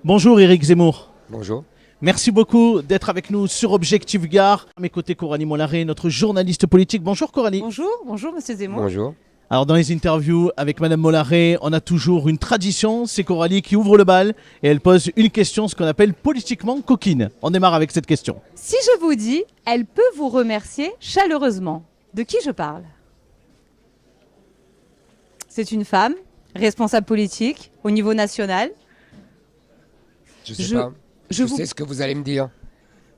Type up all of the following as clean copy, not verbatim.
Bonjour Éric Zemmour. Bonjour. Merci beaucoup d'être avec nous sur Objectif Gare. À mes côtés, Coralie Mollaret, notre journaliste politique. Bonjour Coralie. Bonjour Monsieur Zemmour. Bonjour. Alors dans les interviews avec Madame Mollaret, on a toujours une tradition, c'est Coralie qui ouvre le bal et elle pose une question, ce qu'on appelle politiquement coquine. On démarre avec cette question. Si je vous dis, elle peut vous remercier chaleureusement, de qui je parle? C'est une femme, responsable politique, au niveau national. Je sais pas. je Je sais ce que vous allez me dire.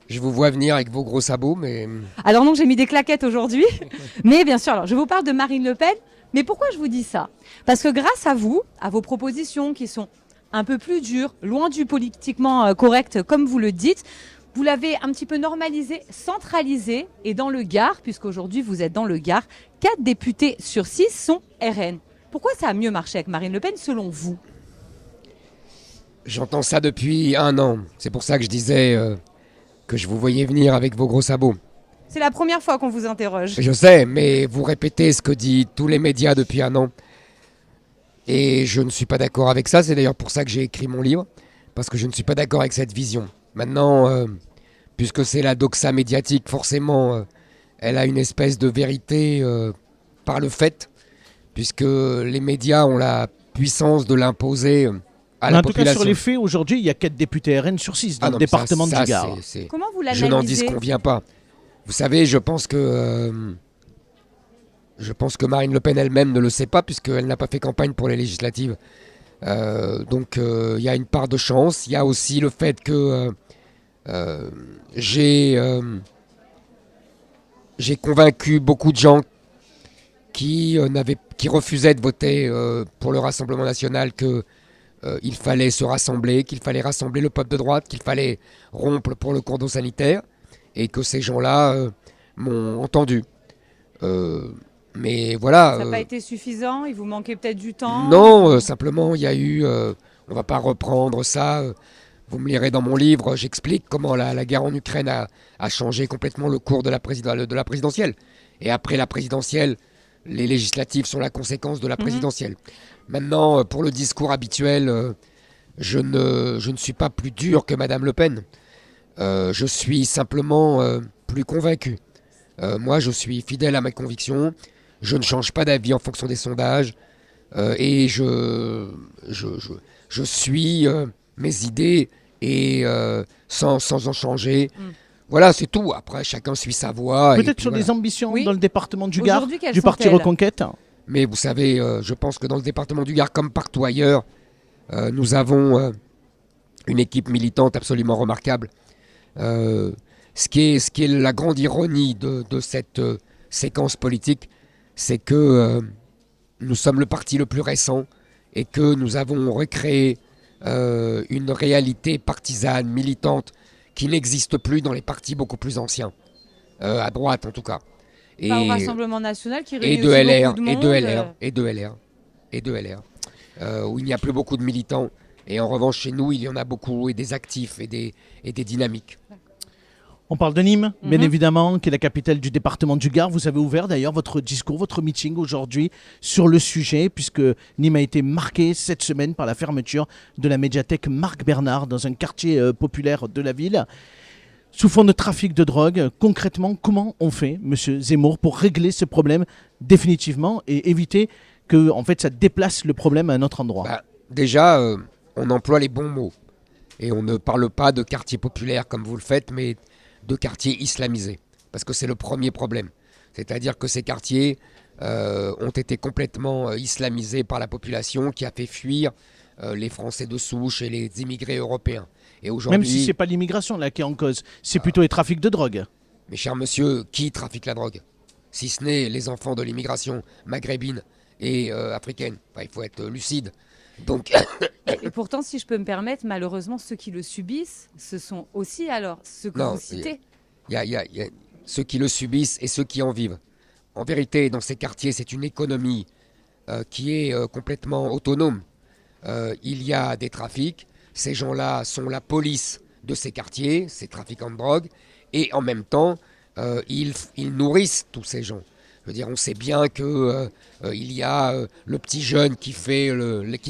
Je vous vois venir avec vos gros sabots, mais... Alors non, j'ai mis des claquettes aujourd'hui. Mais bien sûr, alors, je vous parle de Marine Le Pen. Mais pourquoi je vous dis ça? Parce que grâce à vous, à vos propositions qui sont un peu plus dures, loin du politiquement correct, comme vous le dites, vous l'avez un petit peu normalisé, centralisé. Et dans le Gard, puisqu'aujourd'hui vous êtes dans le Gard, 4 députés sur 6 sont RN. Pourquoi ça a mieux marché avec Marine Le Pen selon vous? J'entends ça depuis 1 an. C'est pour ça que je disais que je vous voyais venir avec vos gros sabots. C'est la première fois qu'on vous interroge. Je sais, mais vous répétez ce que disent tous les médias depuis 1 an. Et je ne suis pas d'accord avec ça. C'est d'ailleurs pour ça que j'ai écrit mon livre. Parce que je ne suis pas d'accord avec cette vision. Maintenant, puisque c'est la doxa médiatique, forcément, elle a une espèce de vérité par le fait. Puisque les médias ont la puissance de l'imposer à Mais la en tout cas, population. sur les faits, aujourd'hui, il y a 4 députés RN sur 6 dans le département du Gard. Comment vous Je n'en l'analysez? disconviens pas. Vous savez, je pense que Marine Le Pen elle-même ne le sait pas puisqu'elle n'a pas fait campagne pour les législatives. Donc il y a une part de chance. Il y a aussi le fait que j'ai convaincu beaucoup de gens qui refusaient de voter pour le Rassemblement national que il fallait se rassembler, qu'il fallait rassembler le peuple de droite, qu'il fallait rompre pour le cordon sanitaire, et que ces gens-là m'ont entendu. Mais voilà. Ça n'a pas été suffisant? Il vous manquait peut-être du temps? Non, simplement, il y a eu... on va pas reprendre ça. Vous me lirez dans mon livre, j'explique comment la guerre en Ukraine a changé complètement le cours de la présidentielle. Et après la présidentielle, les législatives sont la conséquence de la présidentielle. Maintenant, pour le discours habituel, je ne suis pas plus dur que Madame Le Pen. Je suis simplement plus convaincu. Moi, je suis fidèle à mes convictions. Je ne change pas d'avis en fonction des sondages. Et je suis mes idées et sans en changer. Voilà, c'est tout. Après, chacun suit sa voie. Peut-être puis sur voilà. des ambitions Oui. dans le département du Gard, Aujourd'hui, quelles du Parti sont-elles? Reconquête. Mais vous savez, je pense que dans le département du Gard, comme partout ailleurs, nous avons une équipe militante absolument remarquable. Ce qui est la grande ironie de cette séquence politique, c'est que nous sommes le parti le plus récent et que nous avons recréé une réalité partisane, militante, qui n'existe plus dans les partis beaucoup plus anciens, à droite en tout cas. Pas au Rassemblement national qui et réunit de aussi LR, beaucoup de et monde. de LR, où il n'y a plus beaucoup de militants. Et en revanche, chez nous, il y en a beaucoup, et des actifs, et des dynamiques. On parle de Nîmes, bien évidemment, qui est la capitale du département du Gard. Vous avez ouvert d'ailleurs votre discours, votre meeting aujourd'hui sur le sujet, puisque Nîmes a été marqué cette semaine par la fermeture de la médiathèque Marc Bernard dans un quartier populaire de la ville. Sous fond de trafic de drogue, concrètement, comment on fait, Monsieur Zemmour, pour régler ce problème définitivement et éviter que en fait, ça déplace le problème à un autre endroit? Déjà, on emploie les bons mots. Et on ne parle pas de quartier populaire comme vous le faites, mais de quartiers islamisés. Parce que c'est le premier problème. C'est-à-dire que ces quartiers ont été complètement islamisés par la population qui a fait fuir les Français de souche et les immigrés européens. Et aujourd'hui, Même si ce n'est pas l'immigration là qui est en cause, c'est plutôt les trafics de drogue. mes chers monsieur, qui trafique la drogue? Si ce n'est les enfants de l'immigration maghrébine et africaine. Enfin, il faut être lucide. Donc, Et pourtant, si je peux me permettre, malheureusement, ceux qui le subissent, ce sont aussi alors ceux que Non, vous citez. il y a ceux qui le subissent et ceux qui en vivent. En vérité, dans ces quartiers, c'est une économie qui est complètement autonome. Il y a des trafics. Ces gens-là sont la police de ces quartiers, ces trafiquants de drogue. Et en même temps, ils nourrissent tous ces gens. Je veux dire, on sait bien que il y a le petit jeune qui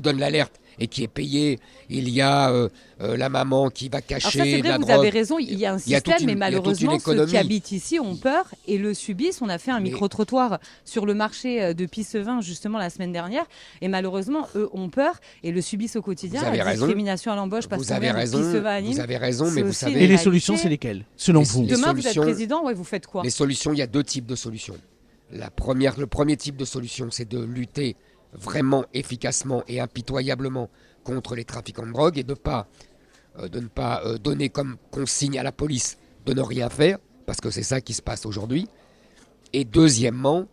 donne l'alerte et qui est payé. Il y a la maman qui va cacher Alors ça, c'est de vrai, la vous drogue. avez raison, il y a un Il y a toute système, une- mais il y a toute une malheureusement, ceux économie. qui habitent ici ont peur et le subissent. On a fait un micro-trottoir sur le marché de Pissevin, justement, la semaine dernière, et malheureusement, eux ont peur et le subissent au quotidien. Vous avez La raison. discrimination à l'embauche parce Vous qu'on avez vient de raison, Pissevin à Nîmes. vous avez raison, mais c'est vous aussi savez... une Et les réalité. solutions, c'est lesquelles, selon Les- vous les Demain, vous êtes solutions- président, ouais, vous faites quoi? Les solutions, il y a deux types de solutions. Le premier type de solution, c'est de lutter vraiment efficacement et impitoyablement contre les trafiquants de drogue et de ne pas donner comme consigne à la police de ne rien faire, parce que c'est ça qui se passe aujourd'hui. Et deuxièmement,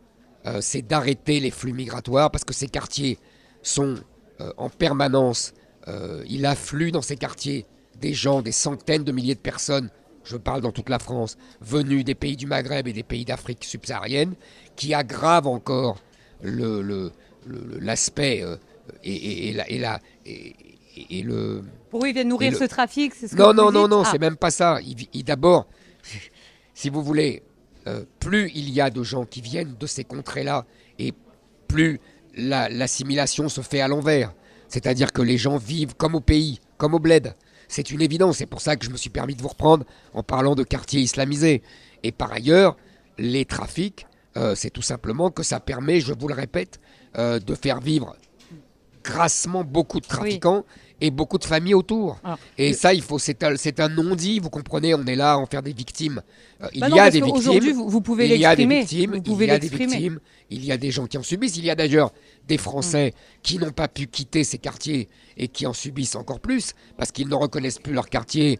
c'est d'arrêter les flux migratoires, parce que ces quartiers sont en permanence, il afflue dans ces quartiers des gens, des centaines de milliers de personnes, je parle dans toute la France, venus des pays du Maghreb et des pays d'Afrique subsaharienne, qui aggravent encore l'aspect et le... Pour eux, ils viennent nourrir Et le- ce trafic, c'est ce que Non, vous non, dites? non, non, Ah. c'est même pas ça. D'abord, si vous voulez, plus il y a de gens qui viennent de ces contrées-là, et plus l'assimilation se fait à l'envers. C'est-à-dire que les gens vivent comme au pays, comme au bled. C'est une évidence. C'est pour ça que je me suis permis de vous reprendre en parlant de quartiers islamisés. Et par ailleurs, les trafics, c'est tout simplement que ça permet, je vous le répète, de faire vivre grassement beaucoup de trafiquants et beaucoup de familles autour. Alors, Et ça, c'est un non-dit, vous comprenez, on est là à en faire des victimes. Il Bah y non, a parce des qu'aujourd'hui, victimes. vous pouvez Il y a des l'exprimer. victimes, Vous pouvez il y a des l'exprimer. victimes, il y a des gens qui en subissent. Il y a d'ailleurs des Français qui n'ont pas pu quitter ces quartiers et qui en subissent encore plus parce qu'ils ne reconnaissent plus leur quartier.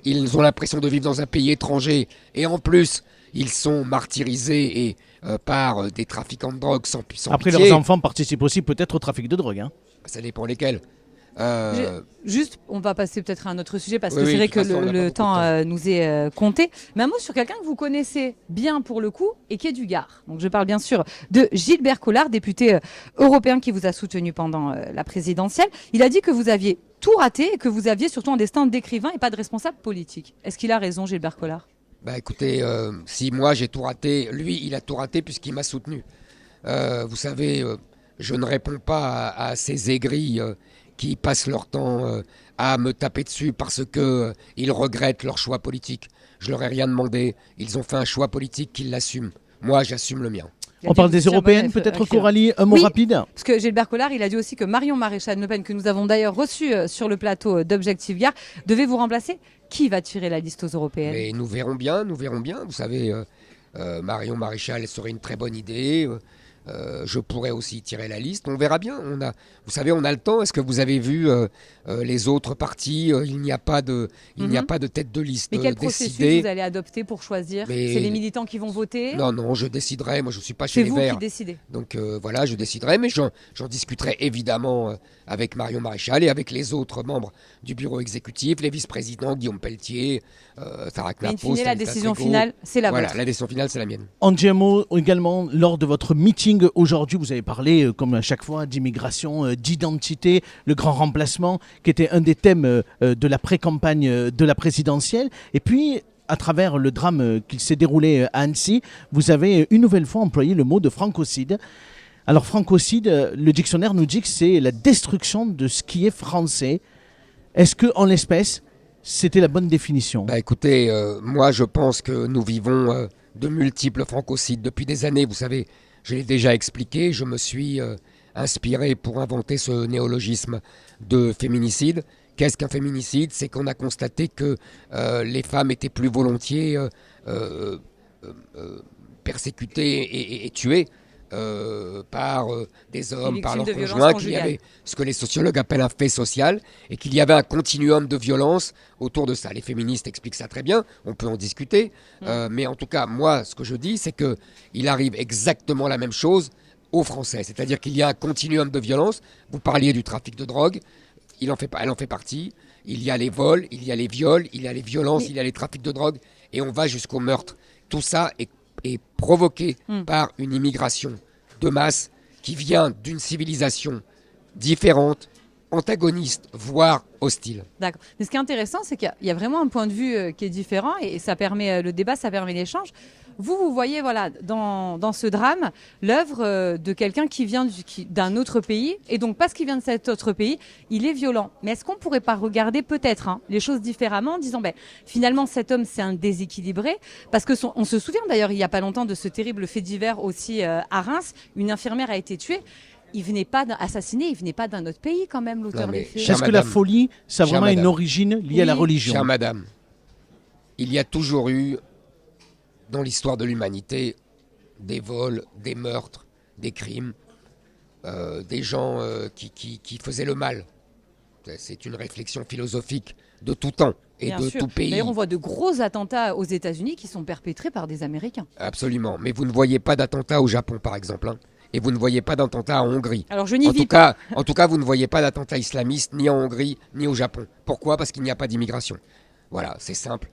Ils ont l'impression de vivre dans un pays étranger et en plus, ils sont martyrisés et par des trafiquants de drogue sans Après, pitié. leurs enfants participent aussi peut-être au trafic de drogue. Hein. Ça dépend lesquels. Juste, on va passer peut-être à un autre sujet parce Oui, que c'est oui, vrai de que toute façon, on n'a pas le beaucoup temps de temps. nous est compté. Mais un mot sur quelqu'un que vous connaissez bien pour le coup et qui est du Gard. Donc je parle bien sûr de Gilbert Collard, député européen qui vous a soutenu pendant la présidentielle. Il a dit que vous aviez tout raté et que vous aviez surtout un destin d'écrivain et pas de responsable politique. Est-ce qu'il a raison, Gilbert Collard? Bah écoutez, si moi j'ai tout raté, lui il a tout raté puisqu'il m'a soutenu. Vous savez, je ne réponds pas à ces aigris qui passent leur temps à me taper dessus parce que ils regrettent leur choix politique. Je leur ai rien demandé. Ils ont fait un choix politique qu'ils l'assument. Moi, j'assume le mien. Il a On dit parle que des vous étiez un européennes, bon peut-être écrivain. Coralie, un mot Oui. rapide. Parce que Gilbert Collard, il a dit aussi que Marion Maréchal Le Pen, que nous avons d'ailleurs reçu sur le plateau d'Objectif Gard, devait vous remplacer. Qui va tirer la liste aux européennes? Mais nous verrons bien, nous verrons bien. Vous savez, Marion Maréchal serait une très bonne idée. Je pourrais aussi tirer la liste. On verra bien. Vous savez, on a le temps. Est-ce que vous avez vu les autres partis Il n'y a pas de tête de liste Mais quel processus décidée. vous allez adopter pour choisir? Mais- C'est les militants qui vont voter? Non, non, je déciderai. Moi, je ne suis pas C'est chez les vous Verts. qui décidez. Donc voilà, je déciderai, mais j'en discuterai évidemment avec Marion Maréchal et avec les autres membres du bureau exécutif, les vice-présidents, Guillaume Pelletier, Tarak Mais in Napos, fine, la Stanislas décision Rigaud. finale, c'est la Voilà, vôtre. la décision finale, c'est la mienne. En un mot également, lors de votre meeting aujourd'hui, vous avez parlé, comme à chaque fois, d'immigration, d'identité, le grand remplacement, qui était un des thèmes de la pré-campagne de la présidentielle. Et puis, à travers le drame qui s'est déroulé à Annecy, vous avez une nouvelle fois employé le mot de francocide. Alors, francocide, le dictionnaire nous dit que c'est la destruction de ce qui est français. Est-ce que, en l'espèce, c'était la bonne définition? Bah écoutez, moi je pense que nous vivons de multiples francocides depuis des années. Vous savez, je l'ai déjà expliqué, je me suis inspiré pour inventer ce néologisme de féminicide. Qu'est-ce qu'un féminicide? C'est qu'on a constaté que les femmes étaient plus volontiers persécutées et tuées par des hommes, par victimes leurs de violences conjoints, qu'il y conjugales. avait ce que les sociologues appellent un fait social et qu'il y avait un continuum de violence autour de ça. Les féministes expliquent ça très bien, on peut en discuter, mais en tout cas, moi, ce que je dis, c'est qu'il arrive exactement la même chose aux Français, c'est-à-dire qu'il y a un continuum de violence. Vous parliez du trafic de drogue, elle en fait partie. Il y a les vols, il y a les viols, il y a les violences, il y a les trafics de drogue, et on va jusqu'au meurtre. Tout ça est provoqué par une immigration de masse qui vient d'une civilisation différente, antagoniste, voire hostile. D'accord. Mais ce qui est intéressant, c'est qu'il y a vraiment un point de vue qui est différent et ça permet le débat, ça permet l'échange. Vous voyez voilà, dans ce drame l'œuvre de quelqu'un qui vient d'un autre pays. Et donc, parce qu'il vient de cet autre pays, il est violent. Mais est-ce qu'on ne pourrait pas regarder peut-être les choses différemment en disant, finalement, cet homme, c'est un déséquilibré. Parce que on se souvient d'ailleurs, il n'y a pas longtemps, de ce terrible fait divers aussi à Reims. Une infirmière a été tuée. Il venait pas assassiné, il venait pas d'un autre pays quand même, l'auteur des faits. Est-ce que la folie, ça a vraiment une origine liée à la religion? Chère madame, il y a toujours eu, dans l'histoire de l'humanité, des vols, des meurtres, des crimes, des gens qui faisaient le mal. C'est une réflexion philosophique de tout temps et Bien de sûr. tout pays. D'ailleurs, on voit de gros attentats aux États-Unis qui sont perpétrés par des Américains. Absolument, mais vous ne voyez pas d'attentat au Japon, par exemple, hein. Et vous ne voyez pas d'attentat en Hongrie. Alors je n'y vis pas. En tout cas, vous ne voyez pas d'attentat islamiste ni en Hongrie ni au Japon. Pourquoi? Parce qu'il n'y a pas d'immigration. Voilà, c'est simple.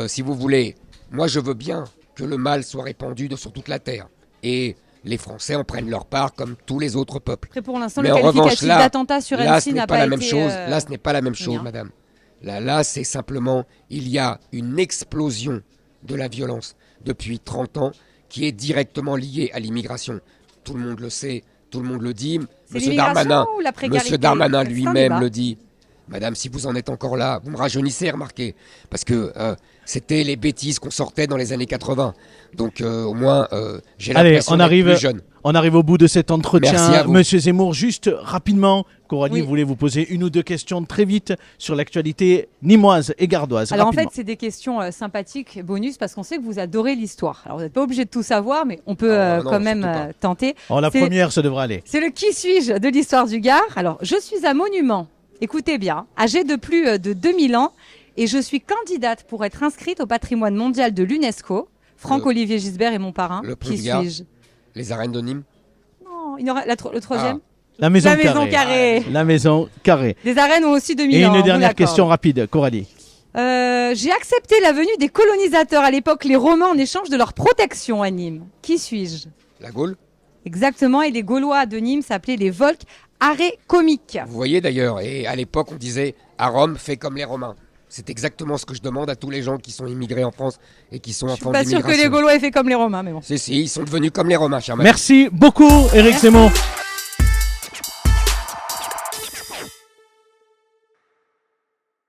Si vous voulez, moi je veux bien que le mal soit répandu sur toute la terre. Et les Français en prennent leur part comme tous les autres peuples. Après, pour l'instant, Mais le en qualificatif revanche, d'attentat sur là, MC n'a pas la même été, chose. Là, ce n'est pas la même chose, bien. madame. Là, c'est simplement, il y a une explosion de la violence depuis 30 ans qui est directement liée à l'immigration. Tout le monde le sait, tout le monde le dit. C'est l'immigration ou la précarité? Monsieur Darmanin C'est un lui-même débat. le dit. Madame, si vous en êtes encore là, vous me rajeunissez, remarquez. Parce que c'était les bêtises qu'on sortait dans les années 80. Donc au moins, j'ai l'impression d'être plus jeune. On arrive au bout de cet entretien. Merci à vous. Monsieur Zemmour, juste rapidement, Coralie Oui. voulait vous poser une ou deux questions très vite sur l'actualité nimoise et gardoise. Alors rapidement. en fait, c'est des questions sympathiques, bonus, parce qu'on sait que vous adorez l'histoire. Alors vous n'êtes pas obligé de tout savoir, mais on peut non, quand même surtout pas. tenter. Oh, la c'est- première, ça devrait aller. C'est le qui suis-je de l'histoire du Gard. Alors, je suis un monument, écoutez bien, âgé de plus de 2000 ans, et je suis candidate pour être inscrite au patrimoine mondial de l'UNESCO. Franck-Olivier Gisbert est mon parrain. le pont Qui du Gard. suis-je? Les arènes de Nîmes. Non, il y aura le troisième. La maison, La maison carrée. carrée. La maison carrée. Les arènes ont aussi 2000 Et ans. une on vous dernière l'accorde. question rapide, Coralie. J'ai accepté la venue des colonisateurs à l'époque, les Romains, en échange de leur protection à Nîmes. Qui suis-je? La Gaule. Exactement, et les Gaulois de Nîmes s'appelaient les Volques arécomiques. Vous voyez d'ailleurs, et à l'époque on disait à Rome, fais comme les Romains. C'est exactement ce que je demande à tous les gens qui sont immigrés en France et qui sont Je suis enfants pas sûr que d'immigration. les Gaulois aient fait comme les Romains, mais bon. Si, ils sont devenus comme les Romains, cher madame. Merci beaucoup, Éric Zemmour.